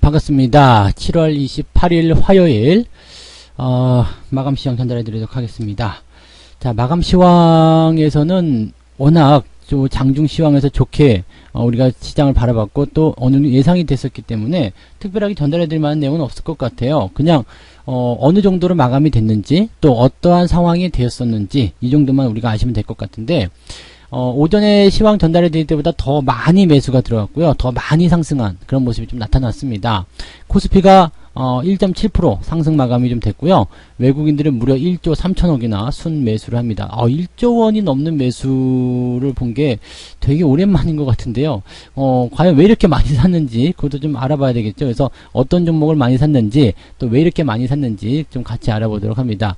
반갑습니다. 7월 28일 화요일 마감 시황 전달해 드리도록 하겠습니다. 자, 마감 시황에서는 워낙 장중 시황에서 좋게 우리가 시장을 바라봤고 또 어느 정도 예상이 됐었기 때문에 특별하게 전달해 드릴 만한 내용은 없을 것 같아요. 그냥 어느 정도로 마감이 됐는지 또 어떠한 상황이 되었었는지 이 정도만 우리가 아시면 될 것 같은데, 오전에 시황 전달해 드릴 때보다 더 많이 매수가 들어갔고요. 더 많이 상승한 그런 모습이 좀 나타났습니다. 코스피가 1.7% 상승 마감이 좀 됐고요. 외국인들은 무려 1조 3천억이나 순 매수를 합니다. 1조 원이 넘는 매수를 본 게 되게 오랜만인 것 같은데요. 과연 왜 이렇게 많이 샀는지 그것도 좀 알아봐야 되겠죠. 그래서 어떤 종목을 많이 샀는지 또 왜 이렇게 많이 샀는지 좀 같이 알아보도록 합니다.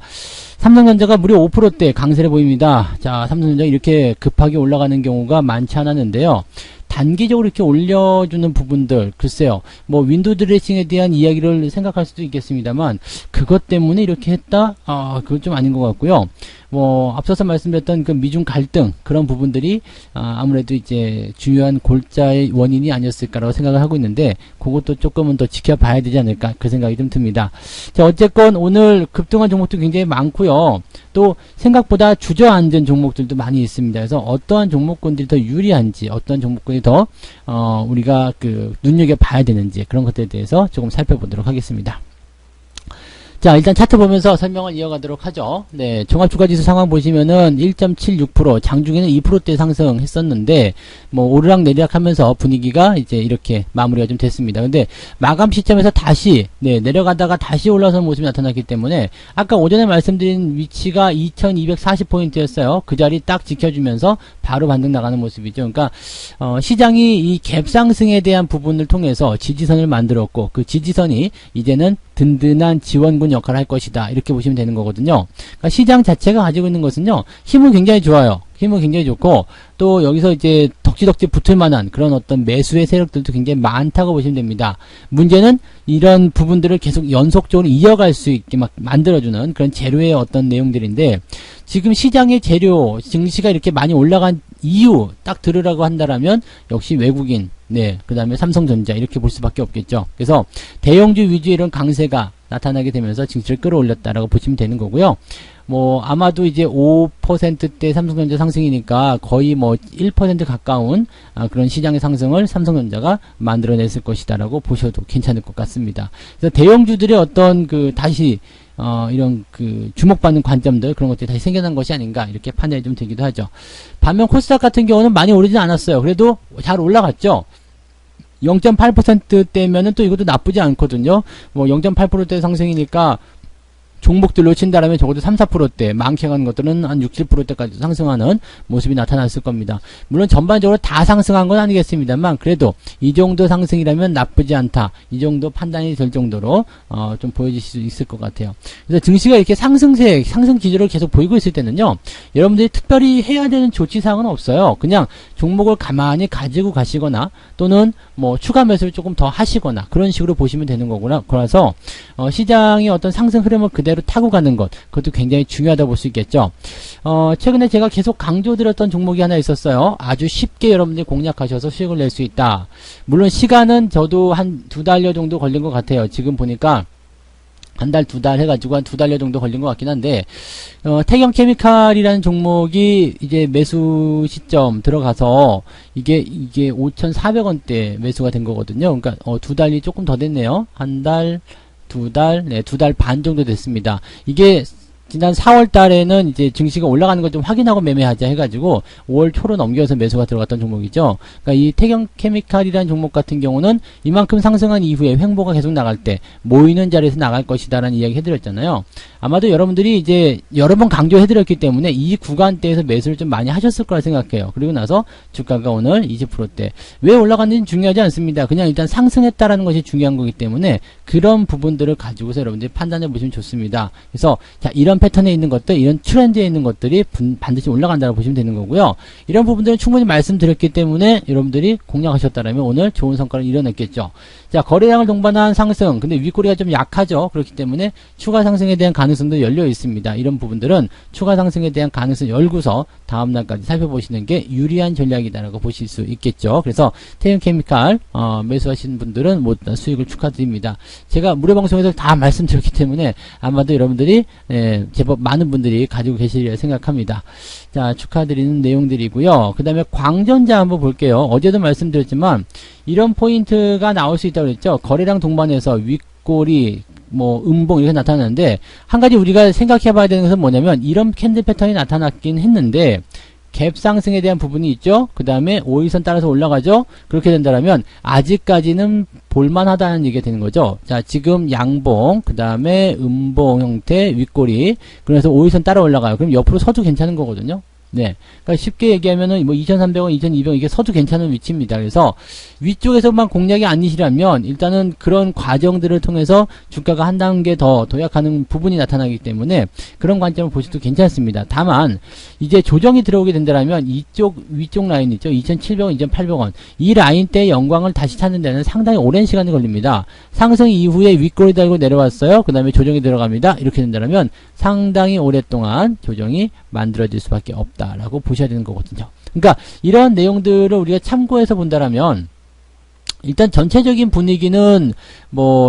삼성전자가 무려 5%대 강세를 보입니다. 자, 삼성전자 이렇게 급하게 올라가는 경우가 많지 않았는데요. 단기적으로 이렇게 올려주는 부분들, 글쎄요, 뭐 윈도우 드레싱에 대한 이야기를 생각할 수도 있겠습니다만 그것 때문에 이렇게 했다? 그건 좀 아닌 것 같고요. 뭐 앞서서 말씀드렸던 그 미중 갈등, 그런 부분들이 아무래도 이제 중요한 골자의 원인이 아니었을까라고 생각을 하고 있는데, 그것도 조금은 더 지켜봐야 되지 않을까, 그 생각이 좀 듭니다. 자, 어쨌건 오늘 급등한 종목도 굉장히 많고요. 또 생각보다 주저앉은 종목들도 많이 있습니다. 그래서 어떠한 종목군들이 더 유리한지, 어떠한 종목군이 더 우리가 눈여겨봐야 되는지, 그런 것들에 대해서 조금 살펴보도록 하겠습니다. 자, 일단 차트 보면서 설명을 이어가도록 하죠. 네, 종합주가지수 상황 보시면은 1.76%, 장중에는 2%대 상승했었는데 뭐 오르락 내리락 하면서 분위기가 이제 이렇게 마무리가 좀 됐습니다. 근데 마감 시점에서 다시 내려가다가 다시 올라서는 모습이 나타났기 때문에 아까 오전에 말씀드린 위치가 2240포인트였어요. 그 자리 딱 지켜주면서 바로 반등 나가는 모습이죠. 그러니까 시장이 이 갭상승에 대한 부분을 통해서 지지선을 만들었고, 그 지지선이 이제는 든든한 지원군 역할을 할 것이다, 이렇게 보시면 되는 거거든요. 그러니까 시장 자체가 가지고 있는 것은요, 힘은 굉장히 좋아요. 힘은 굉장히 좋고, 또 여기서 이제 덕지덕지 붙을 만한 그런 어떤 매수의 세력들도 굉장히 많다고 보시면 됩니다. 문제는 이런 부분들을 계속 연속적으로 이어갈 수 있게 막 만들어주는 그런 재료의 어떤 내용들인데, 지금 시장의 재료, 증시가 이렇게 많이 올라간 이유 딱 들으라고 한다라면 역시 외국인, 그 다음에 삼성전자, 이렇게 볼 수밖에 없겠죠. 그래서 대형주 위주의 이런 강세가 나타나게 되면서 증시를 끌어올렸다라고 보시면 되는 거고요. 뭐 아마도 이제 5%대 삼성전자 상승이니까 거의 뭐 1% 가까운 그런 시장의 상승을 삼성전자가 만들어냈을 것이다라고 보셔도 괜찮을 것 같습니다. 그래서 대형주들의 어떤 다시 이런 주목받는 관점들, 그런 것들이 다시 생겨난 것이 아닌가, 이렇게 판단이 좀 되기도 하죠. 반면 코스닥 같은 경우는 많이 오르진 않았어요. 그래도 잘 올라갔죠. 0.8%대면은 또 이것도 나쁘지 않거든요. 뭐 0.8%대 상승이니까 종목들로 친다라면 적어도 3, 4%대, 많게 간 것들은 한 6, 7%대까지 상승하는 모습이 나타났을 겁니다. 물론 전반적으로 다 상승한 건 아니겠습니다만 그래도 이 정도 상승이라면 나쁘지 않다, 이 정도 판단이 될 정도로 좀 보여질 수 있을 것 같아요. 그래서 증시가 이렇게 상승세, 상승 기조를 계속 보이고 있을 때는요, 여러분들이 특별히 해야 되는 조치사항은 없어요. 그냥 종목을 가만히 가지고 가시거나 또는 뭐 추가 매수를 조금 더 하시거나 그런 식으로 보시면 되는 거구나. 그래서 시장의 어떤 상승 흐름을 그대로 타고 가는 것, 그것도 굉장히 중요하다고 볼 수 있겠죠. 최근에 제가 계속 강조드렸던 종목이 하나 있었어요. 아주 쉽게 여러분들이 공략하셔서 수익을 낼 수 있다. 물론 시간은 저도 한 2달여 정도 걸린 것 같아요. 지금 보니까 한 달, 2달 해가지고 한 2달여 정도 걸린 것 같긴 한데, 태경케미칼이라는 종목이 이제 매수 시점 들어가서 이게 5,400원대 매수가 된 거거든요. 그러니까 2달이 조금 더 됐네요. 한 달, 2달, 2달 반 정도 됐습니다. 이게 지난 4월 달에는 이제 증시가 올라가는 걸 좀 확인하고 매매하자 해가지고 5월 초로 넘겨서 매수가 들어갔던 종목이죠. 그러니까 이 태경케미칼이라는 종목 같은 경우는 이만큼 상승한 이후에 횡보가 계속 나갈 때 모이는 자리에서 나갈 것이다라는 이야기 해드렸잖아요. 아마도 여러분들이 이제 여러 번 강조해드렸기 때문에 이 구간대에서 매수를 좀 많이 하셨을 거라 생각해요. 그리고 나서 주가가 오늘 20%대. 왜 올라갔는지 중요하지 않습니다. 그냥 일단 상승했다라는 것이 중요한 거기 때문에 그런 부분들을 가지고서 여러분들이 판단해 보시면 좋습니다. 그래서 자, 이런 이런 패턴에 있는 것들, 이런 트렌드에 있는 것들이 반드시 올라간다고 보시면 되는 거고요. 이런 부분들은 충분히 말씀드렸기 때문에 여러분들이 공략하셨다면 오늘 좋은 성과를 이뤄냈겠죠. 자, 거래량을 동반한 상승. 근데 윗꼬리가 좀 약하죠. 그렇기 때문에 추가 상승에 대한 가능성도 열려 있습니다. 이런 부분들은 추가 상승에 대한 가능성 열고서 다음날까지 살펴보시는 게 유리한 전략이다라고 보실 수 있겠죠. 그래서 태윤케미칼 매수하시는 분들은 모두 다 수익을 축하드립니다. 제가 무료 방송에서 다 말씀드렸기 때문에 아마도 여러분들이 제법 많은 분들이 가지고 계시리라 생각합니다. 자, 축하드리는 내용들이고요. 그 다음에 광전자 한번 볼게요. 어제도 말씀드렸지만 이런 포인트가 나올 수 있다고 그랬죠. 거래량 동반해서 윗꼬리 음봉 이렇게 나타나는데, 한 가지 우리가 생각해 봐야 되는 것은 뭐냐면, 이런 캔들 패턴이 나타났긴 했는데 갭 상승에 대한 부분이 있죠. 그 다음에 5일선 따라서 올라가죠. 그렇게 된다면 아직까지는 볼만하다는 얘기가 되는 거죠. 자, 지금 양봉, 그 다음에 음봉 형태 윗꼬리, 그래서 5일선 따라 올라가요. 그럼 옆으로 서도 괜찮은 거거든요. 네. 그러니까 쉽게 얘기하면은 2,300원, 2,200원 이게 서도 괜찮은 위치입니다. 그래서 위쪽에서만 공략이 아니시라면 일단은 그런 과정들을 통해서 주가가 한 단계 더 도약하는 부분이 나타나기 때문에 그런 관점을 보셔도 괜찮습니다. 다만 이제 조정이 들어오게 된다면 이쪽 위쪽 라인 있죠. 2,700원, 2,800원. 이 라인 때 영광을 다시 찾는 데는 상당히 오랜 시간이 걸립니다. 상승 이후에 윗꼬리 달고 내려왔어요. 그 다음에 조정이 들어갑니다. 이렇게 된다면 상당히 오랫동안 조정이 만들어질 수밖에 없다라고 보셔야 되는 거거든요. 그러니까 이런 내용들을 우리가 참고해서 본다라면 일단 전체적인 분위기는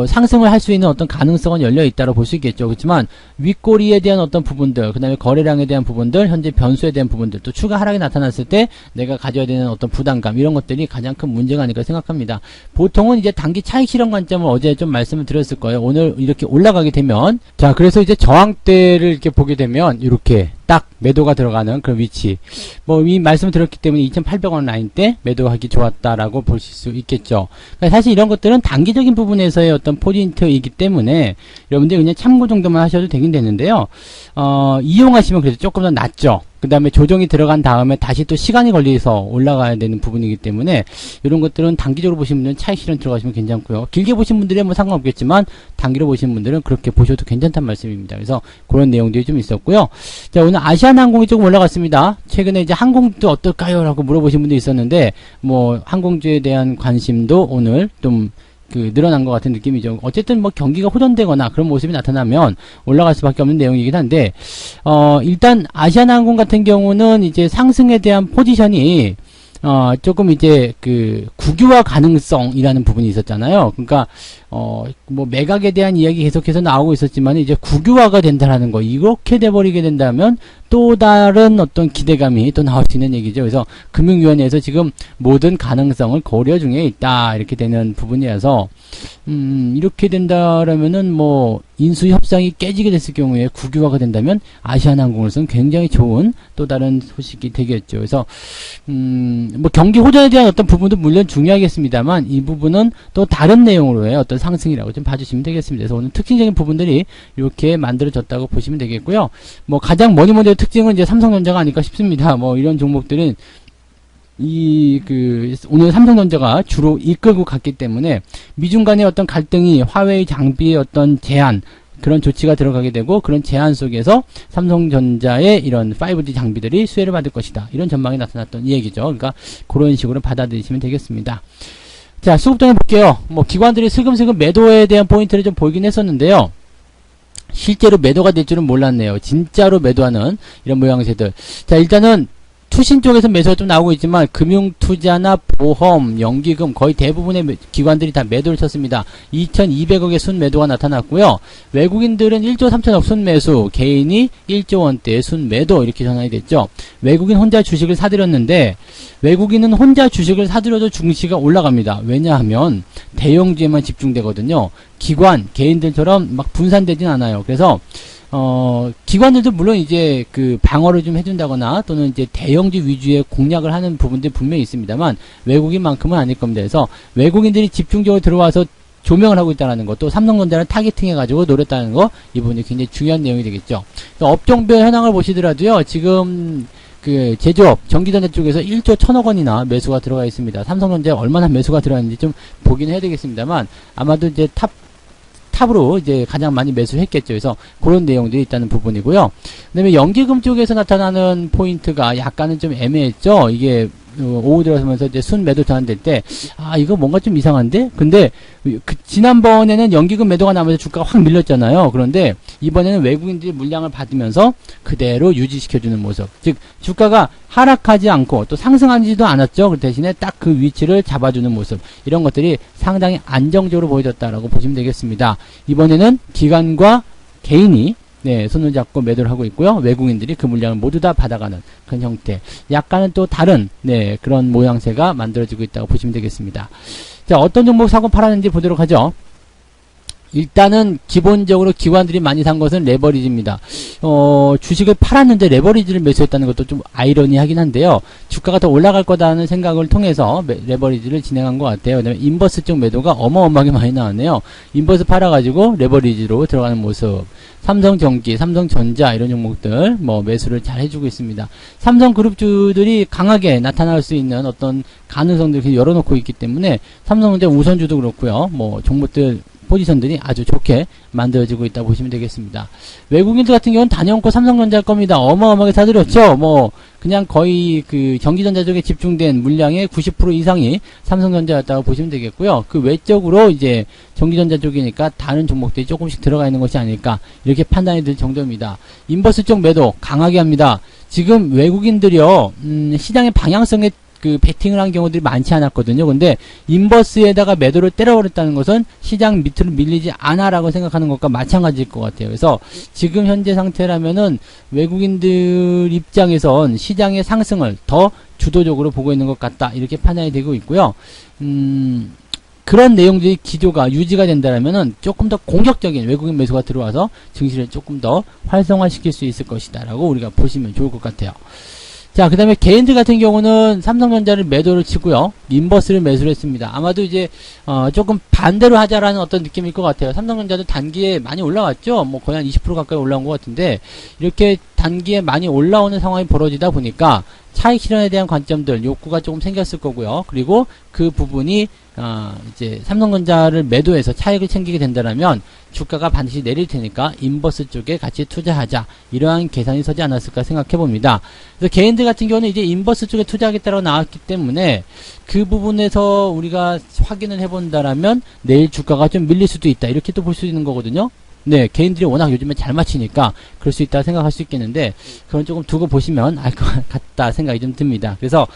상승을 할 수 있는 어떤 가능성은 열려 있다고 볼 수 있겠죠. 그렇지만 윗꼬리에 대한 어떤 부분들, 그 다음에 거래량에 대한 부분들, 현재 변수에 대한 부분들, 또 추가 하락이 나타났을 때 내가 가져야 되는 어떤 부담감, 이런 것들이 가장 큰 문제가 아닐까 생각합니다. 보통은 이제 단기 차익 실현 관점을 어제 좀 말씀을 드렸을 거예요. 오늘 이렇게 올라가게 되면, 자, 그래서 이제 저항대를 이렇게 보게 되면 이렇게 딱 매도가 들어가는 그런 위치. 이 말씀을 드렸기 때문에 2,800원 라인 때 매도하기 좋았다라고 보실 수 있겠죠. 그러니까 사실 이런 것들은 단기적인 부분에서의 어떤 포인트이기 때문에 여러분들 그냥 참고 정도만 하셔도 되긴 되는데요. 이용하시면 그래도 조금 더 낫죠. 그 다음에 조정이 들어간 다음에 다시 또 시간이 걸려서 올라가야 되는 부분이기 때문에 이런 것들은 단기적으로 보시는 분들은 차익 실현 들어가시면 괜찮고요. 길게 보신 분들은 상관없겠지만 단기로 보시는 분들은 그렇게 보셔도 괜찮다는 말씀입니다. 그래서 그런 내용들이 좀 있었고요. 자, 오늘 아시아나항공이 조금 올라갔습니다. 최근에 이제 항공도 어떨까요? 라고 물어보신 분도 있었는데 항공주에 대한 관심도 오늘 좀 늘어난 것 같은 느낌이죠. 어쨌든 경기가 호전되거나 그런 모습이 나타나면 올라갈 수밖에 없는 내용이긴 한데, 일단 아시아나항공 같은 경우는 이제 상승에 대한 포지션이 조금 이제 국유화 가능성이라는 부분이 있었잖아요. 그러니까 매각에 대한 이야기 계속해서 나오고 있었지만 이제 국유화가 된다라는 거, 이렇게 돼버리게 된다면 또 다른 어떤 기대감이 또 나올 수 있는 얘기죠. 그래서 금융위원회에서 지금 모든 가능성을 고려 중에 있다, 이렇게 되는 부분이어서 이렇게 된다라면은 인수 협상이 깨지게 됐을 경우에 국유화가 된다면 아시아나항공으로서는 굉장히 좋은 또 다른 소식이 되겠죠. 그래서 경기 호전에 대한 어떤 부분도 물론 중요하겠습니다만 이 부분은 또 다른 내용으로의 어떤 상승이라고 좀 봐주시면 되겠습니다. 그래서 오늘 특징적인 부분들이 이렇게 만들어졌다고 보시면 되겠고요. 가장 뭐니 특징은 이제 삼성전자가 아닐까 싶습니다. 이런 종목들은 오늘 삼성전자가 주로 이끌고 갔기 때문에 미중 간의 어떤 갈등이 화웨이 장비의 어떤 제한, 그런 조치가 들어가게 되고 그런 제한 속에서 삼성전자의 이런 5G 장비들이 수혜를 받을 것이다, 이런 전망이 나타났던 이 얘기죠. 그러니까 그런 식으로 받아들이시면 되겠습니다. 자, 수급동에 볼게요. 기관들이 슬금슬금 매도에 대한 포인트를 좀 보이긴 했었는데요. 실제로 매도가 될 줄은 몰랐네요. 진짜로 매도하는 이런 모양새들. 자, 일단은 투신 쪽에서 매수가 좀 나오고 있지만 금융투자나 보험, 연기금 거의 대부분의 기관들이 다 매도를 쳤습니다. 2,200억의 순매도가 나타났고요. 외국인들은 1조 3천억 순매수, 개인이 1조 원대의 순매도, 이렇게 전환이 됐죠. 외국인 혼자 주식을 사들였는데 외국인은 혼자 주식을 사들여도 증시가 올라갑니다. 왜냐하면 대형주에만 집중되거든요. 기관, 개인들처럼 막 분산되진 않아요. 그래서 기관들도 물론 이제 방어를 좀 해준다거나 또는 이제 대형주 위주의 공략을 하는 부분들이 분명히 있습니다만 외국인만큼은 아닐 겁니다. 그래서 외국인들이 집중적으로 들어와서 조명을 하고 있다는 것, 또 삼성전자를 타겟팅해가지고 노렸다는 거, 이 부분이 굉장히 중요한 내용이 되겠죠. 업종별 현황을 보시더라도요, 지금 제조업, 전기전자 쪽에서 1조 1,000억 원이나 매수가 들어가 있습니다. 삼성전자에 얼마나 매수가 들어갔는지 좀 보긴 해야 되겠습니다만 아마도 이제 탑 탑으로 이제 가장 많이 매수를 했겠죠. 그래서 그런 내용들이 있다는 부분이고요. 그다음에 연기금 쪽에서 나타나는 포인트가 약간은 좀 애매했죠. 이게 오후 들어서면서 이제 순 매도 전환될 때, 이거 뭔가 좀 이상한데? 근데, 지난번에는 연기금 매도가 나면서 주가가 확 밀렸잖아요. 그런데, 이번에는 외국인들이 물량을 받으면서 그대로 유지시켜주는 모습. 즉, 주가가 하락하지 않고 또 상승하지도 않았죠. 그 대신에 딱 그 위치를 잡아주는 모습. 이런 것들이 상당히 안정적으로 보여졌다라고 보시면 되겠습니다. 이번에는 기관과 개인이 손을 잡고 매도를 하고 있고요. 외국인들이 그 물량을 모두 다 받아가는 그런 형태. 약간은 또 다른, 그런 모양새가 만들어지고 있다고 보시면 되겠습니다. 자, 어떤 종목 사고 팔았는지 보도록 하죠. 일단은 기본적으로 기관들이 많이 산 것은 레버리지입니다. 주식을 팔았는데 레버리지를 매수했다는 것도 좀 아이러니하긴 한데요. 주가가 더 올라갈 거다는 생각을 통해서 레버리지를 진행한 것 같아요. 그 다음에 인버스 쪽 매도가 어마어마하게 많이 나왔네요. 인버스 팔아가지고 레버리지로 들어가는 모습. 삼성전기, 삼성전자 이런 종목들 매수를 잘 해주고 있습니다. 삼성그룹주들이 강하게 나타날 수 있는 어떤 가능성들을 열어놓고 있기 때문에 삼성전자 우선주도 그렇고요. 종목들 포지션들이 아주 좋게 만들어지고 있다고 보시면 되겠습니다. 외국인들 같은 경우는 단연코 삼성전자 겁니다. 어마어마하게 사들였죠. 그냥 거의 그 전기전자 쪽에 집중된 물량의 90% 이상이 삼성전자였다고 보시면 되겠고요. 그 외적으로 이제 전기전자 쪽이니까 다른 종목들이 조금씩 들어가 있는 것이 아닐까 이렇게 판단이 들 정도입니다. 인버스 쪽 매도 강하게 합니다. 지금 외국인들이요, 시장의 방향성에 그 베팅을 한 경우들이 많지 않았거든요. 근데 인버스에다가 매도를 때려버렸다는 것은 시장 밑으로 밀리지 않아라고 생각하는 것과 마찬가지일 것 같아요. 그래서 지금 현재 상태라면은 외국인들 입장에선 시장의 상승을 더 주도적으로 보고 있는 것 같다 이렇게 판단이 되고 있고요. 그런 내용들이 기조가 유지가 된다면은 조금 더 공격적인 외국인 매수가 들어와서 증시를 조금 더 활성화시킬 수 있을 것이다라고 우리가 보시면 좋을 것 같아요. 자, 그 다음에 개인들 같은 경우는 삼성전자를 매도를 치고요. 인버스를 매수를 했습니다. 아마도 이제, 조금 반대로 하자라는 어떤 느낌일 것 같아요. 삼성전자도 단기에 많이 올라왔죠? 거의 한 20% 가까이 올라온 것 같은데, 이렇게 단기에 많이 올라오는 상황이 벌어지다 보니까 차익 실현에 대한 관점들, 욕구가 조금 생겼을 거고요. 그리고 그 부분이, 이제 삼성전자를 매도해서 차익을 챙기게 된다면 주가가 반드시 내릴 테니까 인버스 쪽에 같이 투자하자. 이러한 계산이 서지 않았을까 생각해 봅니다. 그래서 개인들 같은 경우는 이제 인버스 쪽에 투자하겠다고 나왔기 때문에 그 부분에서 우리가 확인을 해본다라면 내일 주가가 좀 밀릴 수도 있다. 이렇게 또 볼 수 있는 거거든요. 개인들이 워낙 요즘에 잘 맞히니까 그럴 수 있다 생각할 수 있겠는데 그건 조금 두고 보시면 알 것 같다 생각이 좀 듭니다. 그래서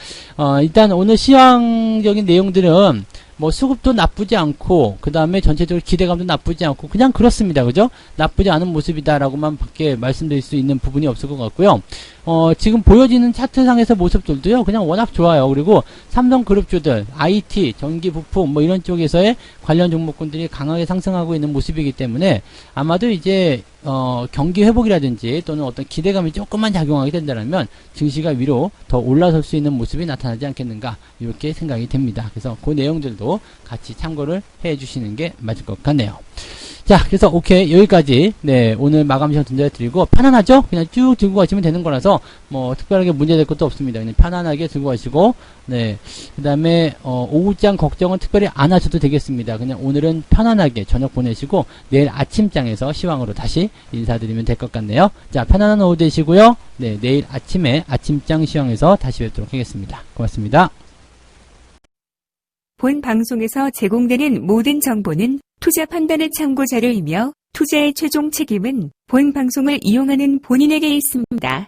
일단 오늘 시황적인 내용들은 수급도 나쁘지 않고 그 다음에 전체적으로 기대감도 나쁘지 않고 그냥 그렇습니다. 그죠? 나쁘지 않은 모습이다라고만 밖에 말씀드릴 수 있는 부분이 없을 것 같고요. 지금 보여지는 차트상에서 모습들도요, 그냥 워낙 좋아요. 그리고 삼성그룹주들, IT, 전기 부품 이런 쪽에서의 관련 종목군들이 강하게 상승하고 있는 모습이기 때문에 아마도 이제 경기 회복이라든지 또는 어떤 기대감이 조금만 작용하게 된다면 증시가 위로 더 올라설 수 있는 모습이 나타나지 않겠는가 이렇게 생각이 됩니다. 그래서 그 내용들도 같이 참고를 해 주시는 게 맞을 것 같네요. 자, 그래서 오케이 여기까지 오늘 마감 시간 전달드리고 편안하죠? 그냥 쭉 들고 가시면 되는 거라서 특별하게 문제될 것도 없습니다. 그냥 편안하게 들고 가시고 그 다음에 오후장 걱정은 특별히 안 하셔도 되겠습니다. 그냥 오늘은 편안하게 저녁 보내시고 내일 아침장에서 시황으로 다시 인사드리면 될 것 같네요. 자, 편안한 오후 되시고요. 내일 아침에 아침장 시황에서 다시 뵙도록 하겠습니다. 고맙습니다. 본 방송에서 제공되는 모든 정보는 투자 판단의 참고 자료이며 투자의 최종 책임은 본 방송을 이용하는 본인에게 있습니다.